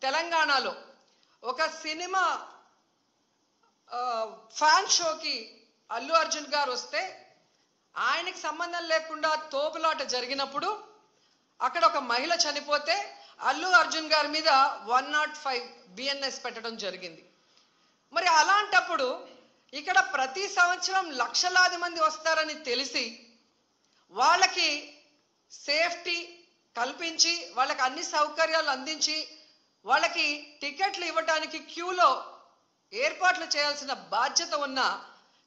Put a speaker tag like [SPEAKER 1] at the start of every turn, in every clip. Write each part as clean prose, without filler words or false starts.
[SPEAKER 1] తెలంగాణలో ఒక cinema fan షోకి అల్లు అర్జున్ గారు వస్తే ఆయనకి సంబంధం లేకుండా తోపులాట జరిగినప్పుడు అక్కడ ఒక మహిళ చనిపోతే అల్లు అర్జున్ గారి మీద 105 BNS పెట్టడం జరిగింది. మరి అలాంటప్పుడు ఇక్కడ ప్రతి సంవత్సరం లక్షలాది మంది వస్తారని తెలిసి వాళ్ళకి సేఫ్టీ కల్పించి వాళ్ళకి అన్ని సౌకర్యాలు అందించి వాళ్ళకి టికెట్లు ఇవ్వడానికి క్యూలో ఏర్పాట్లు చేయాల్సిన బాధ్యత ఉన్న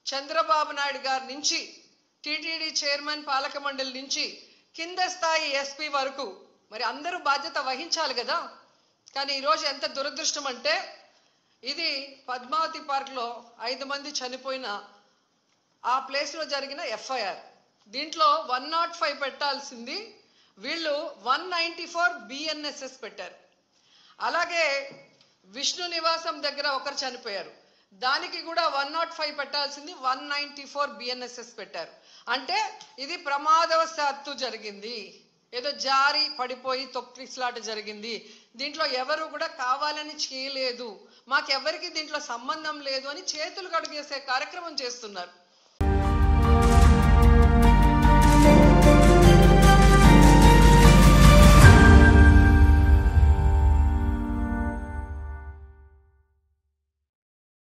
[SPEAKER 1] చంద్రబాబు నాయుడు గారి నుంచి టీటీడీ చైర్మన్ పాలక మండలి నుంచి కింద స్థాయి ఎస్పీ వరకు మరి అందరూ బాధ్యత వహించాలి కదా. కానీ ఈరోజు ఎంత దురదృష్టం అంటే ఇది పద్మావతి పార్క్లో 5 మంది చనిపోయిన ఆ ప్లేస్లో జరిగిన FIR. దీంట్లో 105 పెట్టాల్సింది వీళ్ళు 194 BNSS పెట్టారు. అలాగే విష్ణు నివాసం దగ్గర ఒకరు చనిపోయారు, దానికి కూడా 105 పెట్టాల్సింది 194 BNSS పెట్టారు. అంటే ఇది ప్రమాదవశాత్తు జరిగింది, ఏదో జారి పడిపోయి తొక్కిసలాట జరిగింది, దీంట్లో ఎవరు కూడా కావాలని చేయలేదు, మాకెవరికి దీంట్లో సంబంధం లేదు అని చేతులు కడుగేసే కార్యక్రమం చేస్తున్నారు.